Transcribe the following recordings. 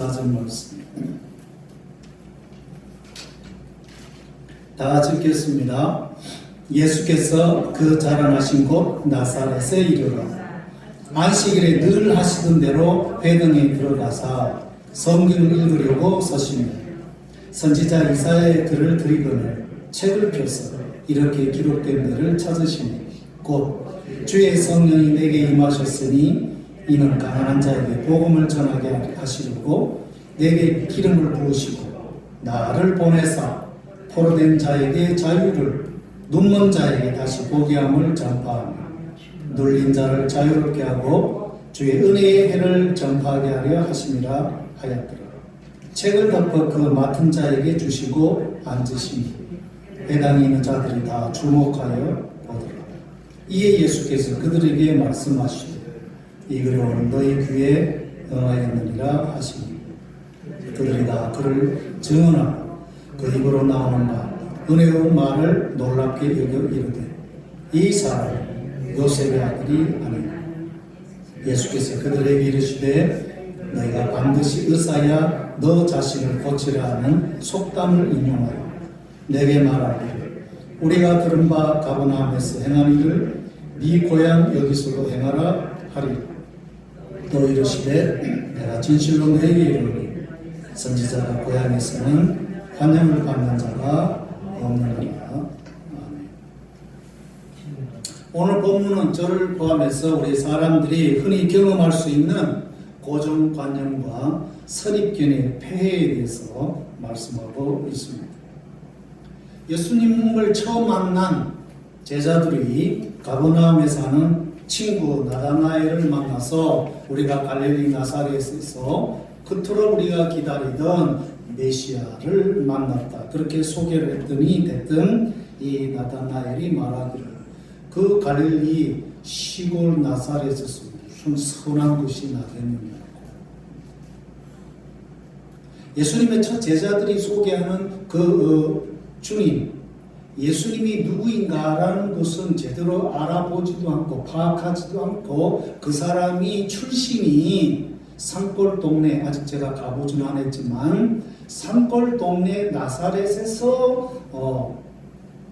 낮은 말씀. 다 같이 읽겠습니다. 예수께서 그 자라나신 곳 나사렛에 이르러 안식일에 늘 하시던 대로 회당에 들어가사 성경을 읽으려고 서시니 선지자 이사야의 글을 들이거늘 책을 펴서 이렇게 기록된 데를 찾으시니 곧 주의 성령이 내게 임하셨으니 이는 가난한 자에게 복음을 전하게 하시려고 내게 기름을 부으시고 나를 보내사 포로된 자에게 자유를 눈먼 자에게 다시 보게 함을 전파하며 눌린 자를 자유롭게 하고 주의 은혜의 해를 전파하게 하려 하심이라 하였더라. 책을 덮어 그 맡은 자에게 주시고 앉으시니 회당에 있는 자들이 다 주목하여 보더라. 이에 예수께서 그들에게 말씀하시되 이그려오는 너희 귀에 응하였느니라 하시니 그들이 다 그를 증언하고 그 입으로 나오는 말 은혜로운 말을 놀랍게 여겨 이르되 이 사람은 요셉의 아들이 아니라. 예수께서 그들에게 이르시되 너희가 반드시 의사야 너 자신을 고치라 하는 속담을 인용하여 내게 말하기를 우리가 들은 바 가버나움에서 행한 일을 네 고향 여기서도 행하라 하리라. 또 이르시되 내가 진실로 너에게 이르노니 선지자가 고향에서는 환영을 받는 자가 없느니라. 아멘. 오늘 본문은 저를 포함해서 우리 사람들이 흔히 경험할 수 있는 고정관념과 선입견의 폐해에 대해서 말씀하고 있습니다. 예수님을 처음 만난 제자들이 가버나움에 사는 친구 나다나엘을 만나서 우리가 갈릴리 나사렛에서 그토록 우리가 기다리던 메시아를 만났다. 그렇게 소개를 했더니 됐든 이 나다나엘이 말하기를 그 갈릴리 시골 나사렛에서 무슨 선한 것이 나겠느냐고. 예수님의 첫 제자들이 소개하는 주님, 예수님이 누구인가라는 것은 제대로 알아보지도 않고 파악하지도 않고 그 사람이 출신이 산골 동네, 아직 제가 가보지는 않았지만 산골 동네 나사렛에서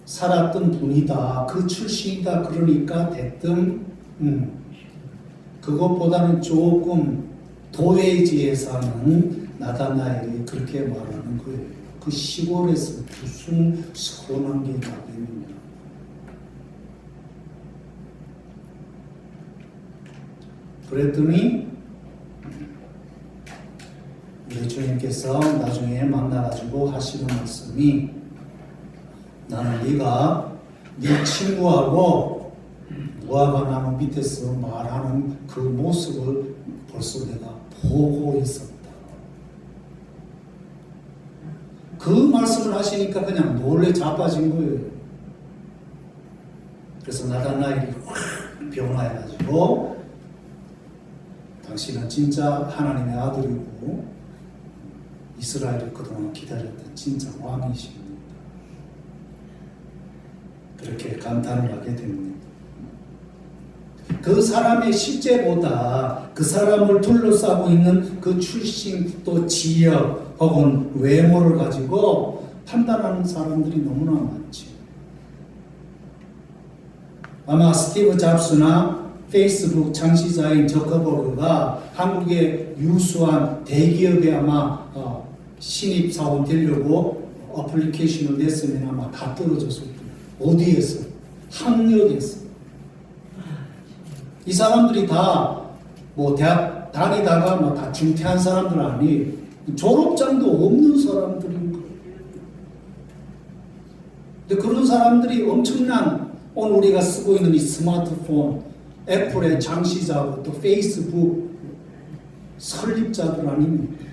살았던 분이다. 그 출신이다. 그러니까 됐든 그것보다는 조금 도회지에 사는 나다나엘이 그렇게 말하는 거예요. 그 시골에서 무슨 선한 게 나겠느냐. 그랬더니 우리 주님께서 나중에 만나가지고 하시는 말씀이 나는 네가 네 친구하고 무화과 나무 밑에서 말하는 그 모습을 벌써 내가 보고 있었다. 그 말씀을 하시니까 그냥 놀래 자빠진 거예요. 그래서 나다나엘이 확 변화해가지고 당신은 진짜 하나님의 아들이고 이스라엘을 그동안 기다렸던 진짜 왕이십니다. 그렇게 감탄을 하게 됩니다. 그 사람의 실제보다 그 사람을 둘러싸고 있는 그 출신 또 지역 혹은 외모를 가지고 판단하는 사람들이 너무나 많죠. 아마 스티브 잡스나 페이스북 창시자인 저커버그가 한국의 유수한 대기업에 아마 신입사원 되려고 어플리케이션을 냈으면 아마 다 떨어졌을 거예요. 어디에서? 학력에서. 이 사람들이 다 뭐 대학 다니다가 뭐 다 중퇴한 사람들 아니에요. 졸업장도 없는 사람들인 거예요. 근데 그런 사람들이 엄청난 오늘 우리가 쓰고 있는 이 스마트폰, 애플의 창시자고 또 페이스북 설립자들 아닙니까?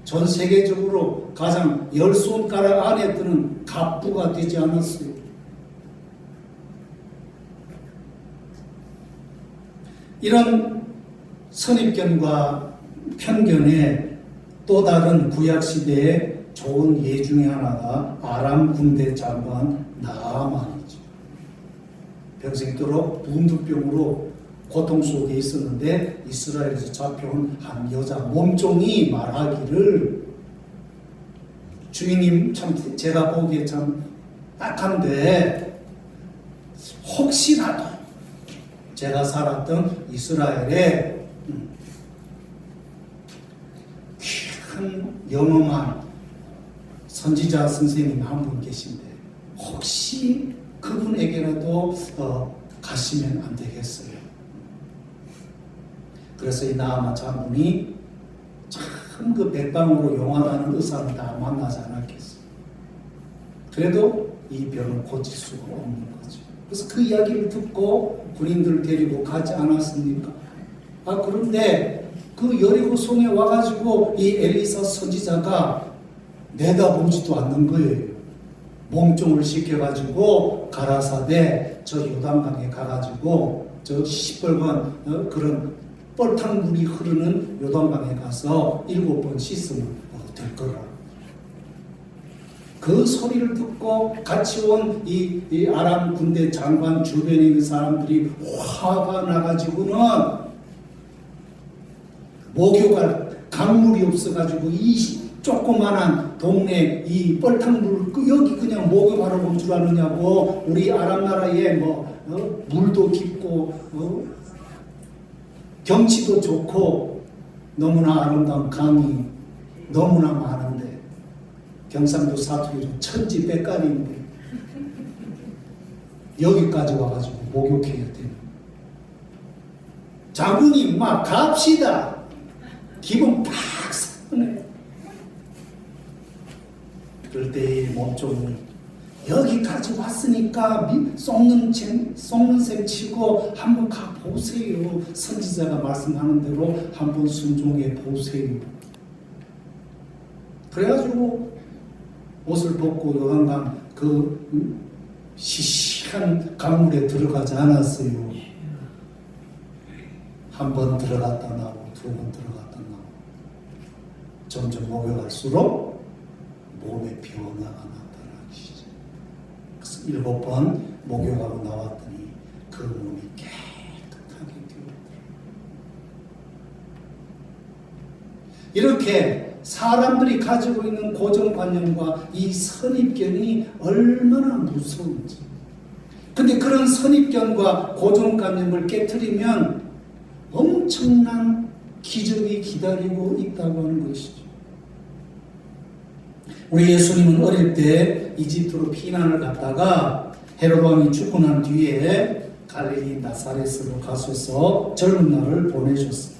전 세계적으로 가장 10손가락 안에 드는 갑부가 되지 않았어요. 이런 선입견과 편견의 또 다른 구약시대의 좋은 예 중에 하나가 아람 군대 장관 나아만이죠. 평생도록 문두병으로 고통 속에 있었는데 이스라엘에서 잡혀온 한 여자 몸종이 말하기를 주인님 참 제가 보기에 참 딱한데 혹시라도 제가 살았던 이스라엘에 귀한 영험한 선지자 선생님 한 분 계신데 혹시 그분에게라도 가시면 안 되겠어요. 그래서 이 나아만 장군이 참 그 백방으로 용하다는 의사를 다 만나지 않았겠어요. 그래도 이 병을 고칠 수가 없는 거죠. 그래서 그 이야기를 듣고 군인들을 데리고 가지 않았습니까? 그런데 그 여리고 성에 와가지고 이 엘리사 선지자가 내다보지도 않는 거예요. 몸종을 시켜가지고 가라사대 저 요단강에 가가지고 저 시뻘건 그런 뻘탕물이 흐르는 요단강에 가서 7번 씻으면 될 거라. 그 소리를 듣고 같이 온 이 아람 군대 장관 주변에 있는 사람들이 화가 나가지고는 목욕할 강물이 없어가지고 이 조그만한 동네 이 뻘탕물 여기 그냥 목욕하러 온 줄 아느냐고. 우리 아랍 나라에 물도 깊고 경치도 좋고 너무나 아름다운 강이 너무나 많은데 경상도 사투리로 천지백갈인데 여기까지 와가지고 목욕해야 되는. 장군이 막 갑시다. 기분 팍 상해. 그럴 때 몸종을 여기까지 왔으니까 썩는 셈 치고 한번 가보세요. 선지자가 말씀하는 대로 한번 순종해 보세요. 그래가지고 옷을 벗고 요한강 그 시시한 강물에 들어가지 않았어요. 한 번 들어갔다 나오고 2번 들어갔다 나오고 점점 목욕할수록 몸에 변화가 나타나기 시작. 그래서 7번 목욕하고 나왔더니 그 몸이 깨끗하게 되었더라. 이렇게 사람들이 가지고 있는 고정관념과 이 선입견이 얼마나 무서운지. 근데 그런 선입견과 고정관념을 깨트리면 엄청난 기적이 기다리고 있다고 하는 것이죠. 우리 예수님은 어릴 때 이집트로 피난을 갔다가 헤롯 왕이 죽고 난 뒤에 갈릴리 나사렛으로 가셔서 젊은 날을 보내셨습니다.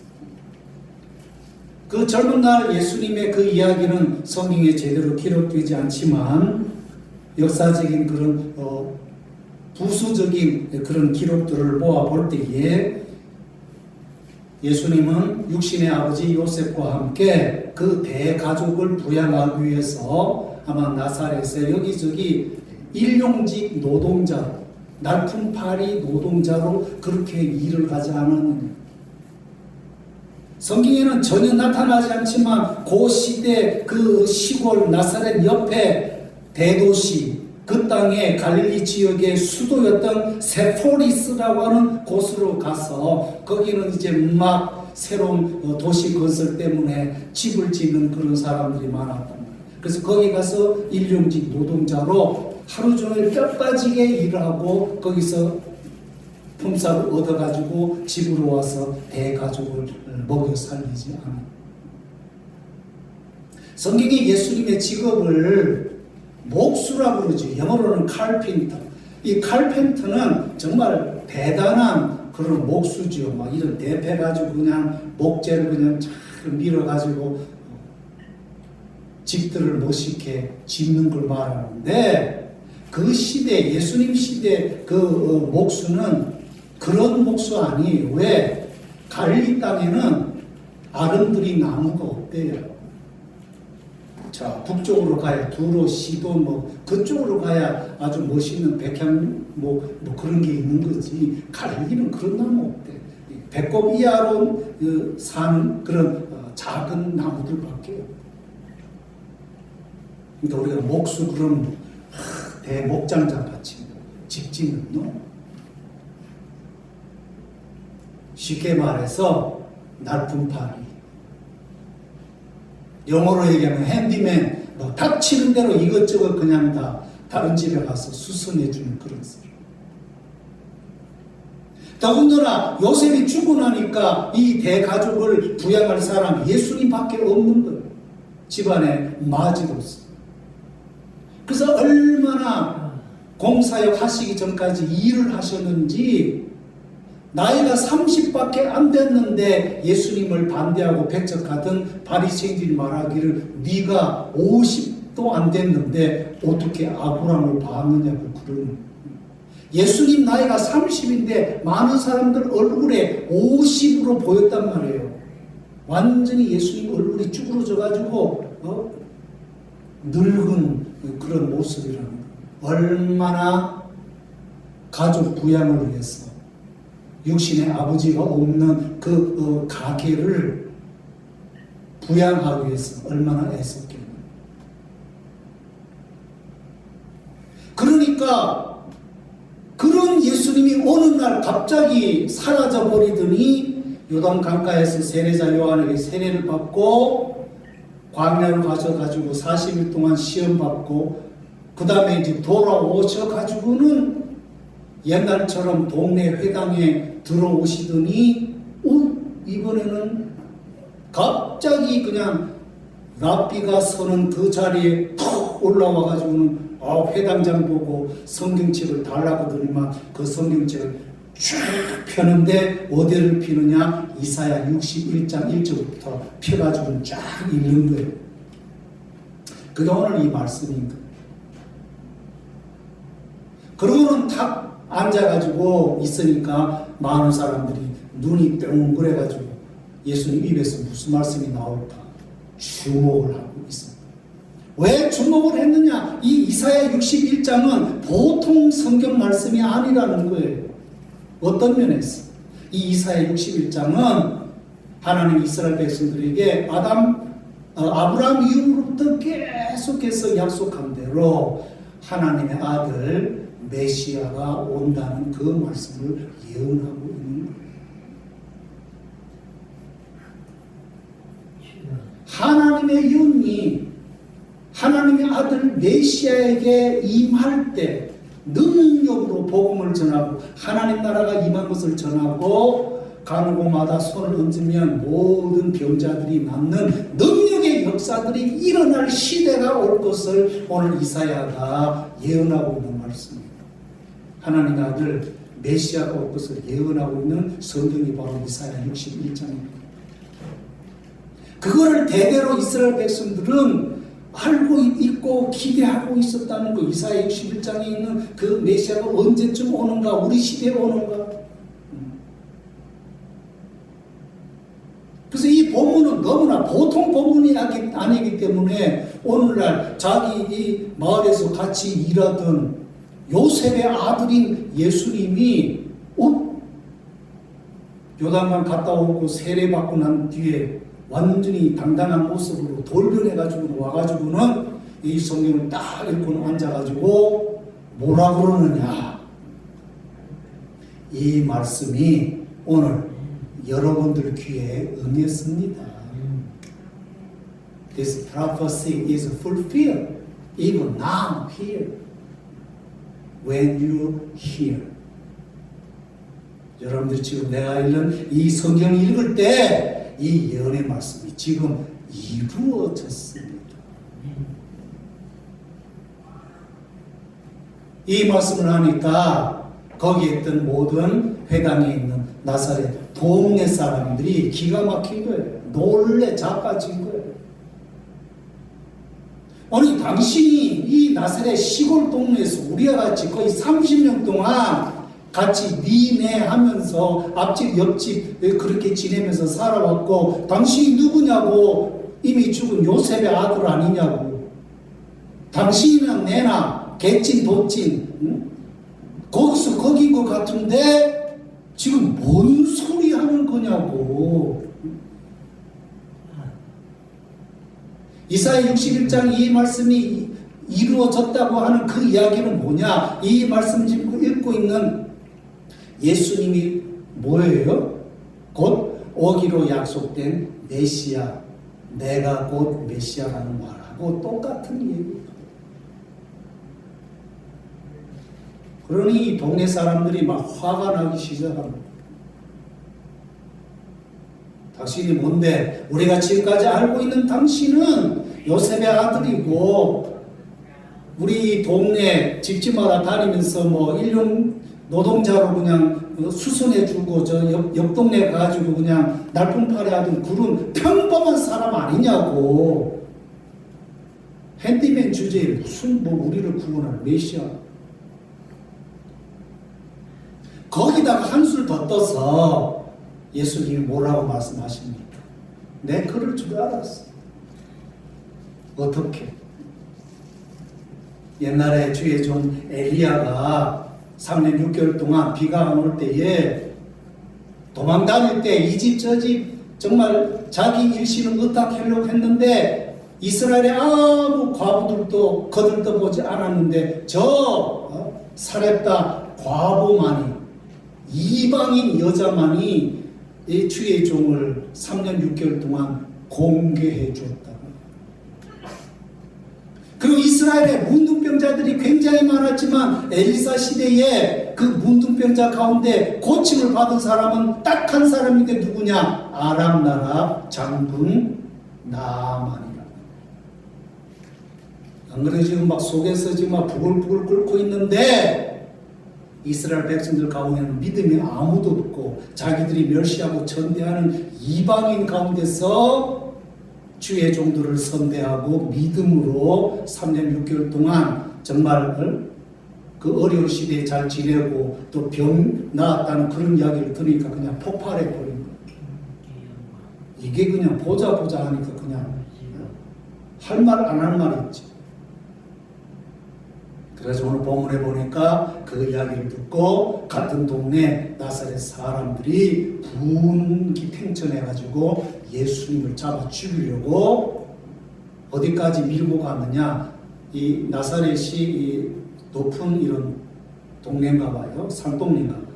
그 젊은 날 예수님의 그 이야기는 성경에 제대로 기록되지 않지만 역사적인 그런 부수적인 그런 기록들을 모아볼 때에 예수님은 육신의 아버지 요셉과 함께 그 대가족을 부양하기 위해서 아마 나사렛에 여기저기 일용직 노동자로, 날품팔이 노동자로 그렇게 일을 하지 않았느냐. 성경에는 전혀 나타나지 않지만 그 시대 그 시골 나사렛 옆에 대도시 그 땅의 갈릴리 지역의 수도였던 세포리스라고 하는 곳으로 가서 거기는 이제 막 새로운 도시 건설 때문에 집을 짓는 그런 사람들이 많았단 말이에요. 그래서 거기 가서 일용직 노동자로 하루 종일 뼈 빠지게 일하고 거기서 품삯을 얻어가지고 집으로 와서 대가족을 먹여 살리지 않아요. 성경이 예수님의 직업을 목수라고 그러죠. 영어로는 칼펜터. 이 칼펜터는 정말 대단한 그런 목수죠. 막 이런 대패가지고 그냥 목재를 그냥 잘 밀어가지고 집들을 멋있게 짓는 걸 말하는데 그 시대, 예수님 시대 그 목수는 그런 목수 아니에요. 왜? 갈릴리 땅에는 아름드리 나무가 없대요. 자, 북쪽으로 가야 두로, 시돈 그쪽으로 가야 아주 멋있는 백향 그런 게 있는 거지. 갈릴리는 그런 나무 없대. 배꼽 이하로 사는 그런 작은 나무들밖에 없대. 그러니까 우리가 목수 그런 대목장자 같이 집 짓는 너. 쉽게 말해서 날품팔이. 영어로 얘기하면 핸디맨, 뭐 닥치는 대로 이것저것 그냥 다 다른 집에 가서 수선해주는 그런 사람. 더군다나 요셉이 죽고 나니까 이 대가족을 부양할 사람이 예수님밖에 없는 거예요. 집안의 마지로서. 그래서 얼마나 공사역 하시기 전까지 일을 하셨는지, 나이가 30밖에 안 됐는데 예수님을 반대하고 배척하던 바리새인들이 말하기를 네가 50도 안 됐는데 어떻게 아브라함을 봤느냐고 그러는 거예요. 예수님 나이가 30인데 많은 사람들 얼굴에 50으로 보였단 말이에요. 완전히 예수님 얼굴이 쭈그러져가지고 늙은 그런 모습이라는 거예요. 얼마나 가족 부양을 위해서 육신의 아버지가 없는 그 가게를 부양하기 위해서 얼마나 애썼겠나요. 그러니까 그런 예수님이 어느 날 갑자기 사라져 버리더니 요단 강가에서 세례자 요한에게 세례를 받고 광야로 가셔가지고 40일 동안 시험 받고 그 다음에 이제 돌아오셔가지고는 옛날처럼 동네 회당에 들어오시더니 이번에는 갑자기 그냥 랍비가 서는 그 자리에 툭 올라와가지고는 회당장 보고 성경책을 달라고 드리면 그 성경책을 쭉 펴는데 어디를 피느냐? 이사야 61장 1절부터 펴가지고 쫙 읽는 거예요. 그게 오늘 이 말씀인 거예요. 그러고는 탁 앉아가지고 있으니까 많은 사람들이 눈이 뿅그래가지고 예수님 입에서 무슨 말씀이 나올까 주목을 하고 있습니다. 왜 주목을 했느냐? 이 이사야 61장은 보통 성경 말씀이 아니라는 거예요. 어떤 면에서? 이 이사야 61장은 하나님 이스라엘 백성들에게 아브라함 이후로부터 계속해서 약속한 대로 하나님의 아들 메시아가 온다는 그 말씀을 예언하고 있는 거예요. 하나님의 예언이 하나님의 아들 메시아에게 임할 때 능력으로 복음을 전하고 하나님 나라가 임한 것을 전하고 가는 곳마다 손을 얹으면 모든 병자들이 낫는 능력의 역사들이 일어날 시대가 올 것을 오늘 이사야가 예언하고 있는 말씀입니다. 하나님의 아들 메시아가 올 것을 예언하고 있는 성경이 바로 이사야 61장입니다. 그거를 대대로 이스라엘 백성들은 알고 있고 기대하고 있었다는 거. 이사야 61장에 있는 그 메시아가 언제쯤 오는가, 우리 시대에 오는가. 그래서 이 본문은 너무나 보통 본문이 아니기 때문에 오늘날 자기 이 마을에서 같이 일하던 요셉의 아들인 예수님이 요단강 갔다 오고 세례받고 난 뒤에 완전히 당당한 모습으로 돌변해가지고 와가지고는 이 성경을 딱 읽고 앉아가지고 뭐라 그러느냐. 이 말씀이 오늘 여러분들 귀에 응했습니다. This prophecy is fulfilled even now here when you hear. 여러분들 지금 내가 읽는 이 성경을 읽을 때 이 예언의 말씀이 지금 이루어졌습니다. 이 말씀을 하니까 거기에 있던 모든 회당에 있는 나사렛 동네 사람들이 기가 막힌 거예요. 놀래 자빠진 거예요. 아니 당신이 이 나사렛 시골 동네에서 우리와 같이 거의 30년 동안 같이 니네 하면서 앞집 옆집 그렇게 지내면서 살아왔고 당신이 누구냐고, 이미 죽은 요셉의 아들 아니냐고, 당신이랑 내나 개찐 도찐 거기서 거긴 것 같은데 지금 뭔 소리 하는 거냐고. 이사야 61장 이 말씀이 이루어졌다고 하는 그 이야기는 뭐냐? 이 말씀 읽고 있는 예수님이 뭐예요? 곧 오기로 약속된 메시아, 내가 곧 메시아라는 말하고 똑같은 얘기예요. 그러니 이 동네 사람들이 막 화가 나기 시작합니다. 당신이 뭔데? 우리가 지금까지 알고 있는 당신은 요셉의 아들이고 우리 동네 집집마다 다니면서 뭐 일용 노동자로 그냥 수선해주고 저 옆 동네 가가지고 그냥 날품팔이 하던 그런 평범한 사람 아니냐고. 핸디맨 주제에 무슨 뭐 우리를 구원할 메시아. 거기다가 한술 더 떠서 예수님이 뭐라고 말씀하십니까? 내 그럴 줄 알았어. 어떻게? 옛날에 주의 종 엘리야가 3년 6개월 동안 비가 안 올 때에 도망 다닐 때 이 집 저 집 정말 자기 일신을 의탁하려고 했는데 이스라엘의 아무 과부들도 거들떠보지 않았는데 저 사렙다 과부만이 이방인 여자만이 이 주의 종을 3년 6개월 동안 공개해 주었다. 그리고 이스라엘의 문둥병자들이 굉장히 많았지만 엘리사 시대에 그 문둥병자 가운데 고침을 받은 사람은 딱 한 사람인데 누구냐? 아람 나라 장군 나아만이라. 안 그래 지금 막 속에서 지금 막 부글부글 끓고 있는데 이스라엘 백성들 가운데는 믿음이 아무도 없고 자기들이 멸시하고 전대하는 이방인 가운데서 주의 종들을 선대하고 믿음으로 3년 6개월 동안 정말 그 어려운 시대에 잘 지내고 또 병 나았다는 그런 이야기를 들으니까 그냥 폭발해 버린 거예요. 이게 그냥 보자 하니까 그냥 할 말 안 할 말 있지. 그래서 오늘 본문에 보니까 그 이야기를 듣고 같은 동네 나사렛 사람들이 분기탱천해가지고 예수님을 잡아 죽이려고 어디까지 밀고 가느냐. 이 나사렛이 이 높은 이런 동네인가 봐요. 산동네인가 봐요.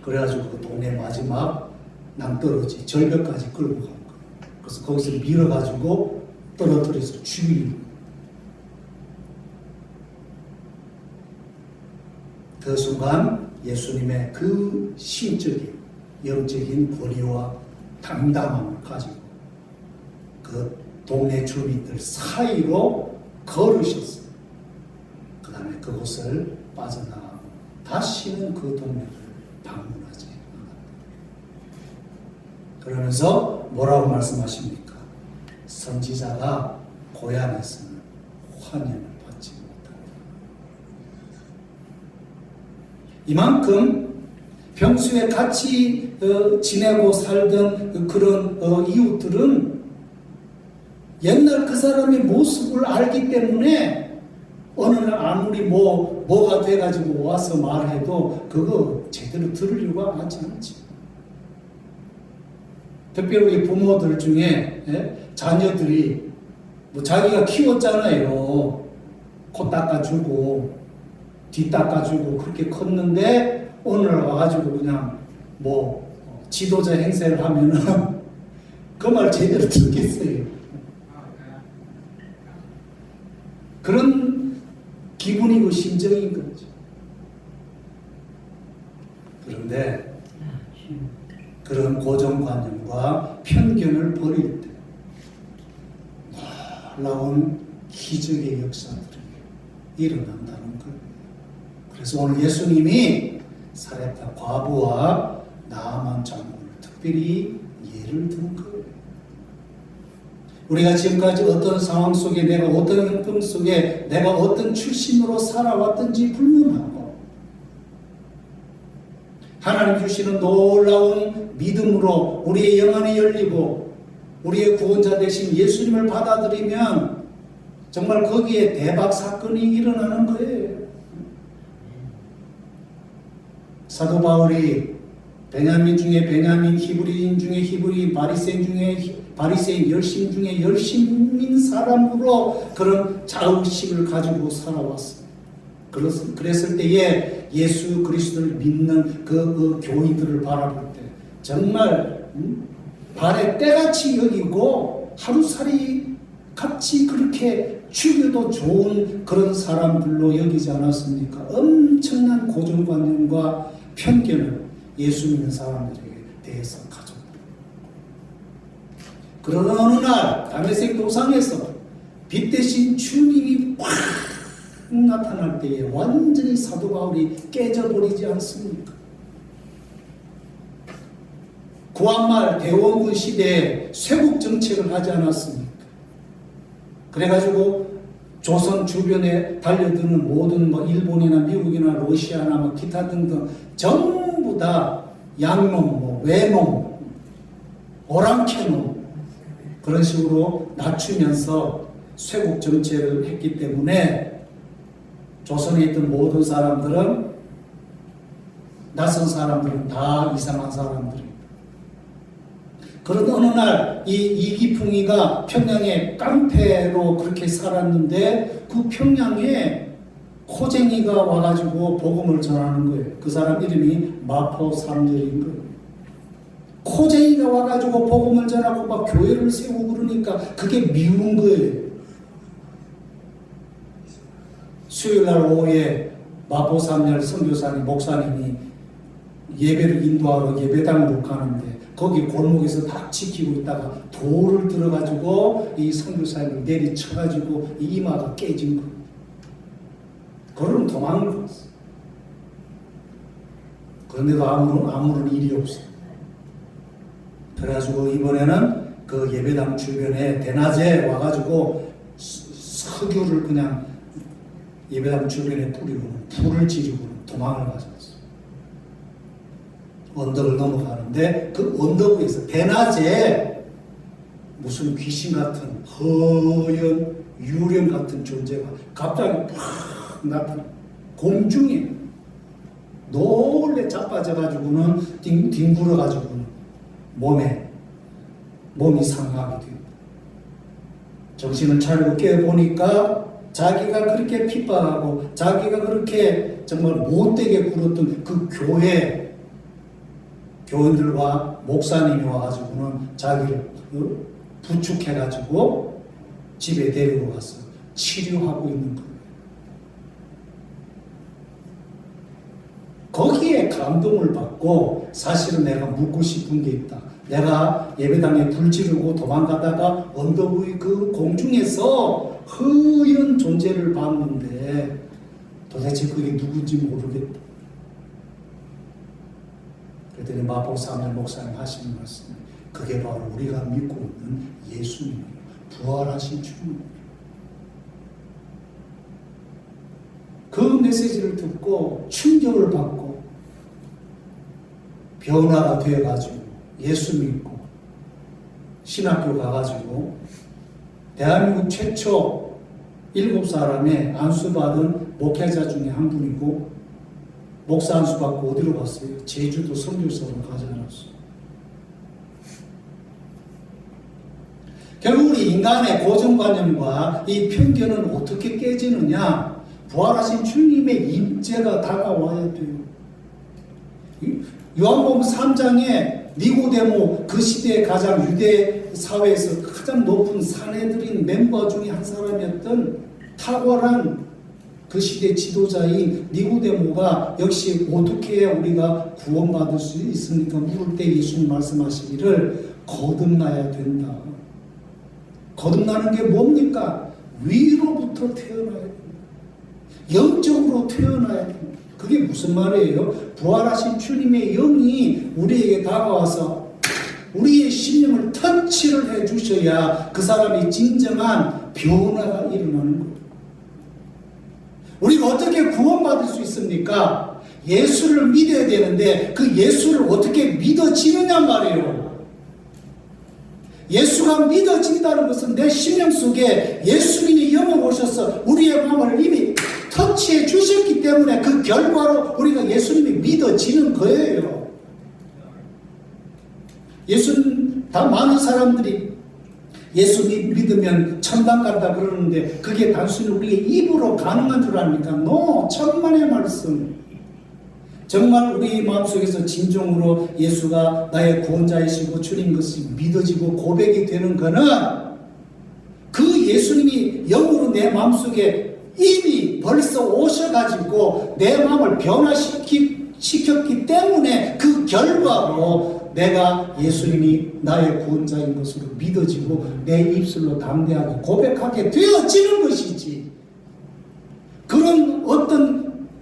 그래가지고 그 동네 마지막 낭떠러지 절벽까지 끌고 간 거예요. 그래서 거기서 밀어가지고 떨어뜨려서 죽이는 거예요. 그 순간 예수님의 그 심적인 영적인 권위와 당당함을 가지고 그 동네 주민들 사이로 걸으셨어요. 그 다음에 그곳을 빠져나가고 다시는 그 동네를 방문하지 않았다. 그러면서 뭐라고 말씀하십니까? 선지자가 고향에서는 환영을 받지 못한다. 이만큼 평소에 같이 지내고 살던 그런 이웃들은 옛날 그 사람의 모습을 알기 때문에 어느 날 아무리 뭐가 돼가지고 와서 말해도 그거 제대로 들으려고 하지 않지. 특별히 부모들 중에 자녀들이 뭐 자기가 키웠잖아요. 코 닦아주고 뒤 닦아주고 그렇게 컸는데 오늘 와가지고 그냥 뭐 지도자 행세를 하면은 그 말 제대로 듣겠어요. 그런 기분이고 심정인 거죠. 그런데 그런 고정관념과 편견을 버릴 때 놀라운 기적의 역사들이 일어난다는 거예요. 그래서 오늘 예수님이 사렙다 과부와 나아만 장군을 특별히 예를 든 거예요. 우리가 지금까지 어떤 상황 속에 내가 어떤 형편 속에 내가 어떤 출신으로 살아왔든지 불문하고 하나님 주시는 놀라운 믿음으로 우리의 영안이 열리고 우리의 구원자 되신 예수님을 받아들이면 정말 거기에 대박 사건이 일어나는 거예요. 사도 바울이 베냐민 중에 베냐민, 히브리인 중에 히브리인, 바리새인 중에 바리새인, 열심 중에 열심인 사람으로 그런 자의식을 가지고 살아왔어요. 그랬을 때에 예수 그리스도를 믿는 그 교인들을 바라볼 때 정말 발에 때같이 여기고 하루살이 같이 그렇게 죽여도 좋은 그런 사람들로 여기지 않았습니까? 엄청난 고정관념과 편견을 예수 믿는 사람들에게 대해서 가졌다. 그러던 어느 날 다메섹 도상에서 빛 대신 주님이 확 나타날 때에 완전히 사도 바울이 깨져버리지 않습니까? 구한말 대원군 시대에 쇄국 정책을 하지 않았습니까? 그래가지고 조선 주변에 달려드는 모든 일본이나 미국이나 러시아나 기타 등등 전부 다 양놈, 외놈, 오랑캐놈 그런 식으로 낮추면서 쇄국 정책을 했기 때문에 조선에 있던 모든 사람들은 낯선 사람들은 다 이상한 사람들입니다. 그러던 어느 날 이 이기풍이가 평양의 깡패로 그렇게 살았는데 그 평양에 코쟁이가 와가지고 복음을 전하는 거예요. 그 사람 이름이 마포삼절인 거예요. 코쟁이가 와가지고 복음을 전하고 막 교회를 세우고 그러니까 그게 미운 거예요. 수요일날 오후에 마포삼절 선교사님 목사님이 예배를 인도하러 예배당으로 가는데 거기 골목에서 딱 지키고 있다가 돌을 들어가지고 이 선교사님을 내리쳐가지고 이 이마가 깨진 거예요. 그러면 도망을 갔어. 그런데도 아무런 일이 없어요. 그래가지고 이번에는 그 예배당 주변에 대낮에 와가지고 석유를 그냥 예배당 주변에 뿌리고 불을 지르고 도망을 가졌어요. 언덕을 넘어가는데 그 언덕 위에서 대낮에 무슨 귀신 같은 허연 유령 같은 존재가 갑자기 팍 나타나 공중에 놀래 자빠져가지고는 뒹굴어가지고는 몸이 상하게 됩니다. 정신을 차리고 깨보니까 자기가 그렇게 핍박하고 자기가 그렇게 정말 못되게 굴었던 그 교인들과 목사님이 와가지고는 자기를 부축해가지고 집에 데리고 가서 치료하고 있는 거예요. 거기에 감동을 받고 사실은 내가 묻고 싶은 게 있다. 내가 예배당에 불 지르고 도망가다가 언덕 위 그 공중에서 허연 존재를 봤는데 도대체 그게 누군지 모르겠다. 그랬더니 마포삼절 목사님 하시는 말씀이 그게 바로 우리가 믿고 있는 예수님이에요. 부활하신 주님이에요. 그 메시지를 듣고 충격을 받고 변화가 되어가지고 예수 믿고 신학교 가가지고 대한민국 최초 7사람의 안수받은 목회자 중에 한 분이고 목사 안수 받고 어디로 갔어요? 제주도 선교사로 가지 않았어요. 결국 우리 인간의 고정관념과 이 편견은 어떻게 깨지느냐? 부활하신 주님의 임재가 다가와야 돼요. 요한복음 3장에 니고데모 그 시대에 가장 유대 사회에서 가장 높은 사내들인 멤버 중에 한 사람이었던 탁월한 그 시대 지도자인 니고데모가 역시 어떻게 해야 우리가 구원받을 수 있습니까? 물을 때 예수님 말씀하시기를 거듭나야 된다. 거듭나는 게 뭡니까? 위로부터 태어나야 된다. 영적으로 태어나야 된다. 그게 무슨 말이에요? 부활하신 주님의 영이 우리에게 다가와서 우리의 심령을 터치를 해 주셔야 그 사람이 진정한 변화가 일어나는 거예요. 우리가 어떻게 구원받을 수 있습니까? 예수를 믿어야 되는데 그 예수를 어떻게 믿어지느냐 말이에요. 예수가 믿어진다는 것은 내 심령 속에 예수님이 영을 오셔서 우리의 마음을 이미 터치해 주셨기 때문에 그 결과로 우리가 예수님이 믿어지는 거예요. 예수는 다 많은 사람들이 예수 믿으면 천당 간다 그러는데 그게 단순히 우리의 입으로 가능한 줄 압니까? No! 천만의 말씀. 정말 우리 마음속에서 진정으로 예수가 나의 구원자이시고 주님 것이 믿어지고 고백이 되는 것은 그 예수님이 영으로 내 마음속에 이미 벌써 오셔가지고 내 마음을 변화시켰기 때문에 그 결과로 내가 예수님이 나의 구원자인 것으로 믿어지고 내 입술로 담대하게 고백하게 되어지는 것이지, 그런 어떤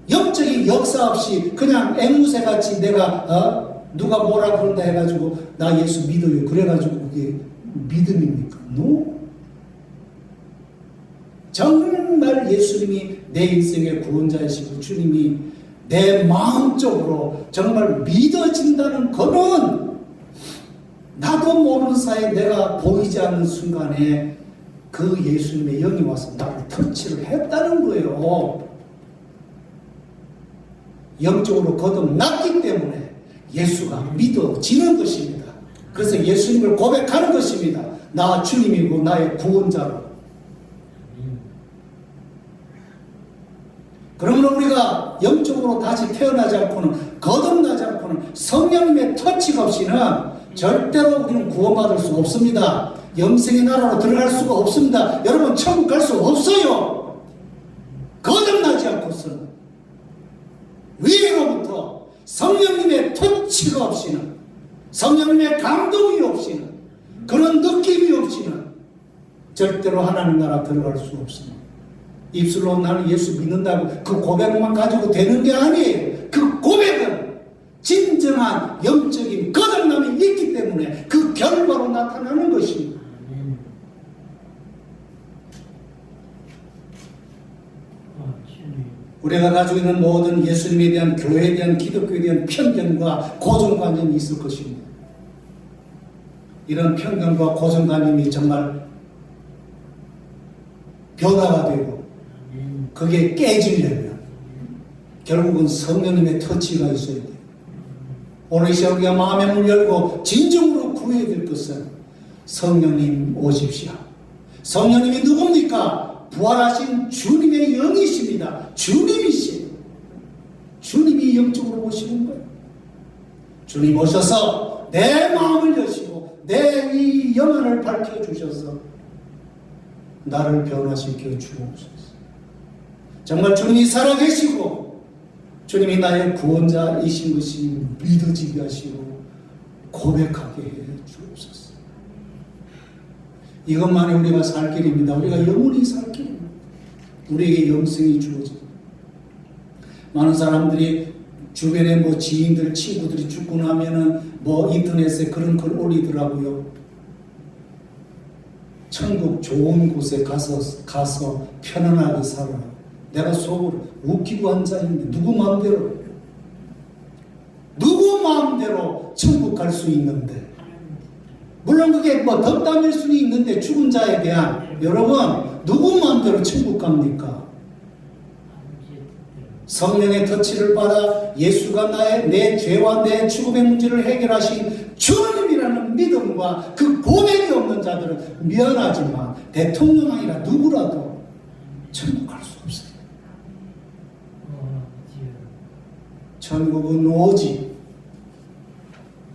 영적인 역사 없이 그냥 앵무새같이 내가 누가 뭐라 그런다 해가지고 나 예수 믿어요 그래가지고 그게 믿음입니까? No. 정말 예수님이 내 인생의 구원자이시고 주님이 내 마음적으로 정말 믿어진다는 것은 나도 모르는 사이에 내가 보이지 않는 순간에 그 예수님의 영이 와서 나를 터치를 했다는 거예요. 영적으로 거듭났기 때문에 예수가 믿어지는 것입니다. 그래서 예수님을 고백하는 것입니다. 나 주님이고 나의 구원자로. 그러므로 우리가 영적으로 다시 태어나지 않고는, 거듭나지 않고는, 성령님의 터치가 없이는 절대로 우리는 구원받을 수 없습니다. 영생의 나라로 들어갈 수가 없습니다. 여러분, 천국 갈 수 없어요. 거듭나지 않고서는. 위로부터 성령님의 터치가 없이는, 성령님의 감동이 없이는, 그런 느낌이 없이는 절대로 하나님 나라 들어갈 수 없습니다. 입술로 나는 예수 믿는다고 그 고백만 가지고 되는 게 아니에요. 그 고백은 진정한 영적인 거듭남이 있기 때문에 그 결과로 나타나는 것입니다. 우리가 가지고 있는 모든 예수님에 대한, 교회에 대한, 기독교에 대한 편견과 고정관념이 있을 것입니다. 이런 편견과 고정관념이 정말 변화가 되고 그게 깨지려면 결국은 성령님의 터치가 있어야 돼요. 오늘 이 시간 우리가 마음의 문을 열고 진정으로 구해야 될 것은 성령님 오십시오. 성령님이 누굽니까? 부활하신 주님의 영이십니다. 주님이시에요. 주님이 영적으로 오시는 거예요. 주님 오셔서 내 마음을 여시고 내 이 영안을 밝혀주셔서 나를 변화시켜 주옵소서. 정말 주님이 살아계시고 주님이 나의 구원자이신 것이 믿어지게 하시고 고백하게 해 주옵소서. 이것만이 우리가 살 길입니다. 우리가 영원히 살 길입니다. 우리에게 영생이 주어집니다. 많은 사람들이 주변에 뭐 지인들, 친구들이 죽고 나면은 뭐 인터넷에 그런 글 올리더라고요. 천국 좋은 곳에 가서 편안하게 살아. 내가 속으로 웃기고 앉아있는데 누구 마음대로 천국 갈 수 있는데, 물론 그게 뭐 덕담일 수는 있는데 죽은 자에 대한, 여러분 누구 마음대로 천국 갑니까? 성령의 터치를 받아 예수가 내 죄와 내 죽음의 문제를 해결하신 주님이라는 믿음과 그 고백이 없는 자들은 미안하지만 대통령 아니라 누구라도 천국 갈 수 없어요. 천국은 오직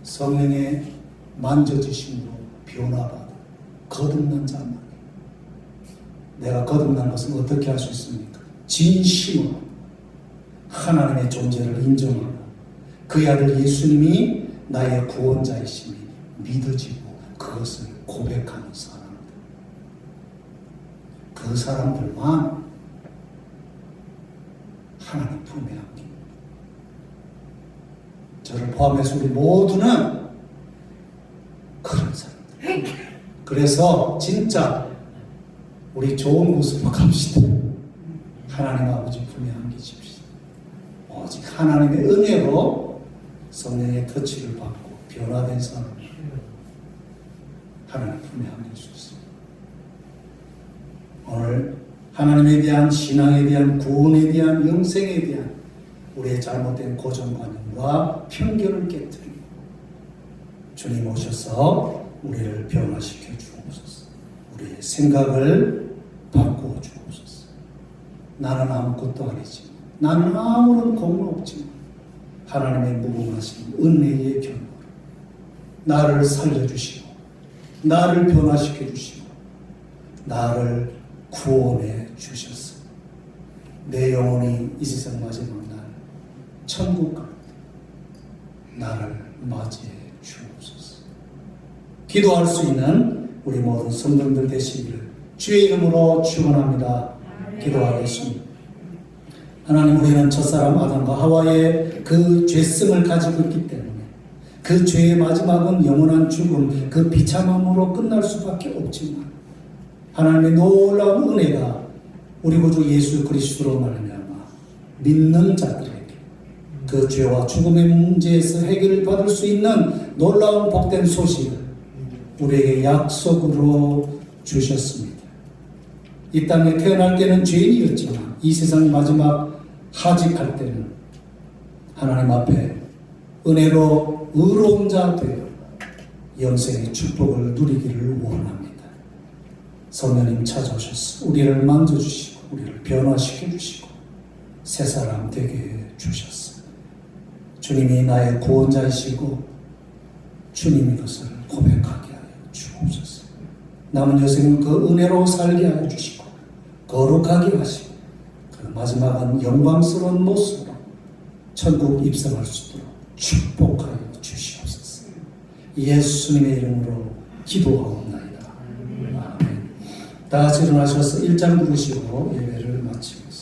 성령의 만져주심으로 변화받아 거듭난 자만. 내가 거듭난 것은 어떻게 할 수 있습니까? 진심으로 하나님의 존재를 인정하고 그의 아들 예수님이 나의 구원자이심이 믿어지고 그것을 고백하는 사람들, 그 사람들만 하나님 품에 안깁니다. 저를 포함해서 우리 모두는 그런 사람들. 그래서 진짜 우리 좋은 곳으로 갑시다. 하나님 아버지 품에 안기십시오. 오직 하나님의 은혜로 성령의 터치를 받고 변화된 사람 하나님 품에 안길 수 있습니다. 오늘 하나님에 대한, 신앙에 대한, 구원에 대한, 영생에 대한 우리의 잘못된 고정관념과 편견을 깨뜨리고 주님 오셔서 우리를 변화시켜 주옵소서. 우리의 생각을 바꾸어 주옵소서. 나는 아무것도 아니지만, 나는 아무런 공은 없지만 하나님의 무궁하신 은혜의 견고로 나를 살려주시고 나를 변화시켜 주시고 나를 구원해 주셨어. 내 영혼이 이 세상 마지막 날 천국 갈 때 나를 맞이해 주옵소서. 기도할 수 있는 우리 모든 성도들 되시기를 주의 이름으로 축원합니다. 기도하겠습니다. 하나님, 우리는 첫사람 아담과 하와의 그 죄성을 가지고 있기 때문에 그 죄의 마지막은 영원한 죽음, 그 비참함으로 끝날 수밖에 없지만 하나님의 놀라운 은혜가 우리 구주 예수 그리스도로 말미암아 믿는 자들에게 그 죄와 죽음의 문제에서 해결을 받을 수 있는 놀라운 복된 소식을 우리에게 약속으로 주셨습니다. 이 땅에 태어날 때는 죄인이었지만 이 세상 마지막 하직할 때는 하나님 앞에 은혜로 의로운 자 되어 영생의 축복을 누리기를 원합니다. 성령님 찾아오셔서 우리를 만져주시고 우리를 변화시켜 주시고 새 사람 되게 주셨어요. 주님이 나의 구원자이시고 주님이 것을 고백하게 하여 주옵소서. 남은 여생은 그 은혜로 살게 하여 주시고 거룩하게 하시고 그 마지막은 영광스러운 모습으로 천국 입성할 수 있도록 축복하여 주시옵소서. 예수님의 이름으로 기도하옵나이다. 아멘. 다 같이 일어나셔서 1장 부르시고 예배를 마치겠습니다.